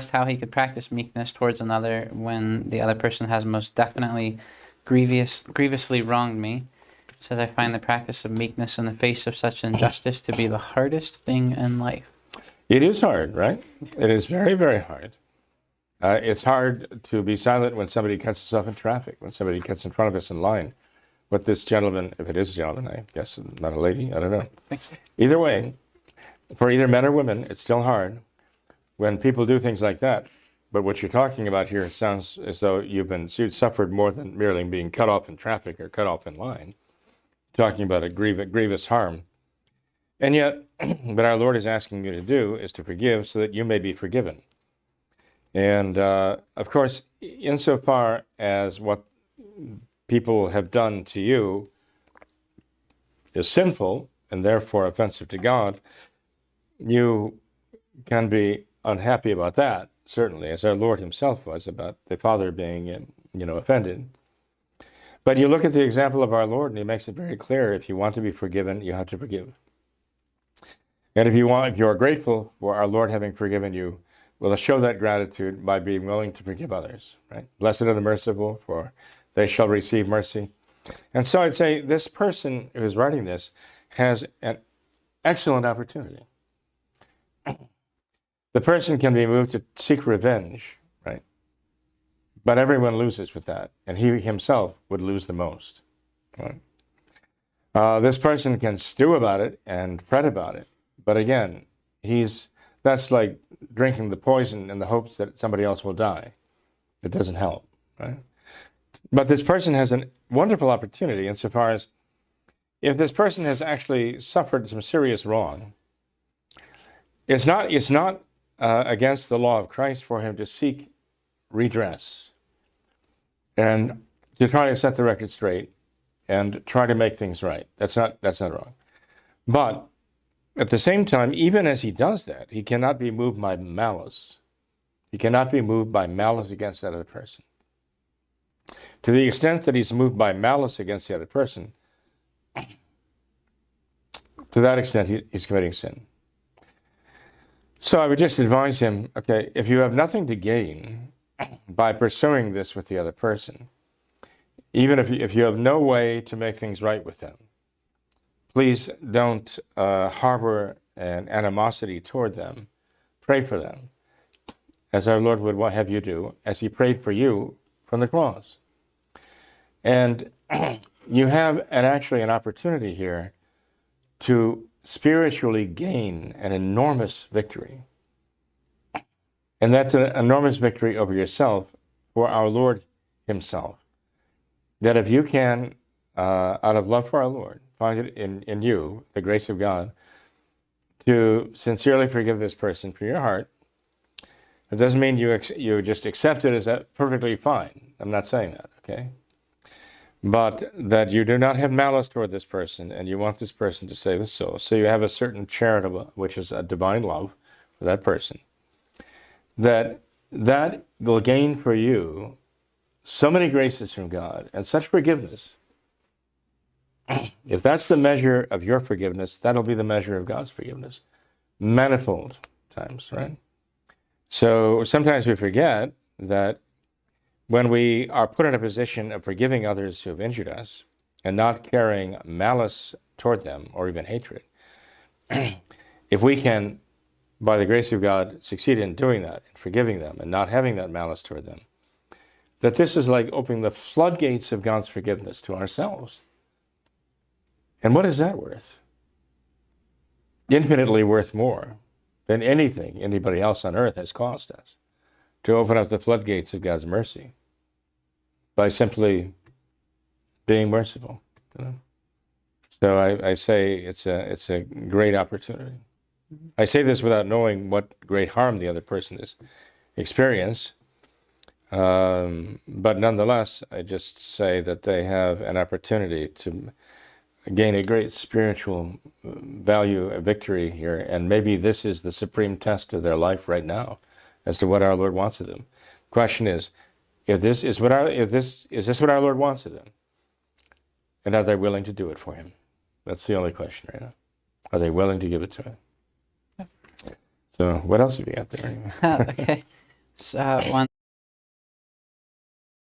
how he could practice meekness towards another when the other person has most definitely grievously wronged me. He says, I find the practice of meekness in the face of such injustice to be the hardest thing in life. It is hard, right? It is very, very hard. It's hard to be silent when somebody cuts us off in traffic, when somebody gets in front of us in line. But this gentleman, if it is a gentleman, I guess not a lady, I don't know. Either way, for either men or women, it's still hard when people do things like that. But what you're talking about here sounds as though you've suffered more than merely being cut off in traffic or cut off in line. Talking about a grievous harm. And yet, what our Lord is asking you to do is to forgive so that you may be forgiven. And of course, insofar as what people have done to you is sinful and therefore offensive to God, you can be unhappy about that, certainly, as our Lord himself was about the Father being, offended. But you look at the example of our Lord, and he makes it very clear: if you want to be forgiven, you have to forgive. And if you are grateful for our Lord having forgiven you, well, show that gratitude by being willing to forgive others. Right? Blessed are the merciful, for they shall receive mercy. And so I'd say this person who is writing this has an excellent opportunity. The person can be moved to seek revenge, right? But everyone loses with that, and he himself would lose the most. Right? This person can stew about it and fret about it, but again, that's like drinking the poison in the hopes that somebody else will die. It doesn't help, right? But this person has a wonderful opportunity insofar as if this person has actually suffered some serious wrong, it's not against the law of Christ for him to seek redress and to try to set the record straight and try to make things right. That's not wrong. But at the same time, even as he does that, he cannot be moved by malice. He cannot be moved by malice against that other person. To the extent that he's moved by malice against the other person, to that extent he's committing sin. So I would just advise him, okay, if you have nothing to gain by pursuing this with the other person, even if you have no way to make things right with them, please don't harbor an animosity toward them. Pray for them, as our Lord would have you do, as he prayed for you from the cross. And you have actually an opportunity here to spiritually gain an enormous victory. And that's an enormous victory over yourself for our Lord himself. That if you can, out of love for our Lord, find it in you, the grace of God, to sincerely forgive this person from your heart. It doesn't mean you just accept it as perfectly fine. I'm not saying that, okay? But that you do not have malice toward this person, and you want this person to save his soul. So you have a certain charitable, which is a divine love for that person. That will gain for you so many graces from God and such forgiveness. If that's the measure of your forgiveness, that'll be the measure of God's forgiveness. Manifold times, right? So sometimes we forget that when we are put in a position of forgiving others who have injured us and not carrying malice toward them or even hatred, if we can, by the grace of God, succeed in doing that, in forgiving them and not having that malice toward them, that this is like opening the floodgates of God's forgiveness to ourselves. And what is that worth? Infinitely worth more than anything anybody else on earth has cost us to open up the floodgates of God's mercy by simply being merciful. You know? So I say it's a great opportunity. I say this without knowing what great harm the other person has experienced. But nonetheless, I just say that they have an opportunity to gain a great spiritual value, a victory here. And maybe this is the supreme test of their life right now as to what our Lord wants of them. The question is, is this what our Lord wants of them? And are they willing to do it for him? That's the only question right now. Are they willing to give it to him? So what else have you got there? Okay. It's one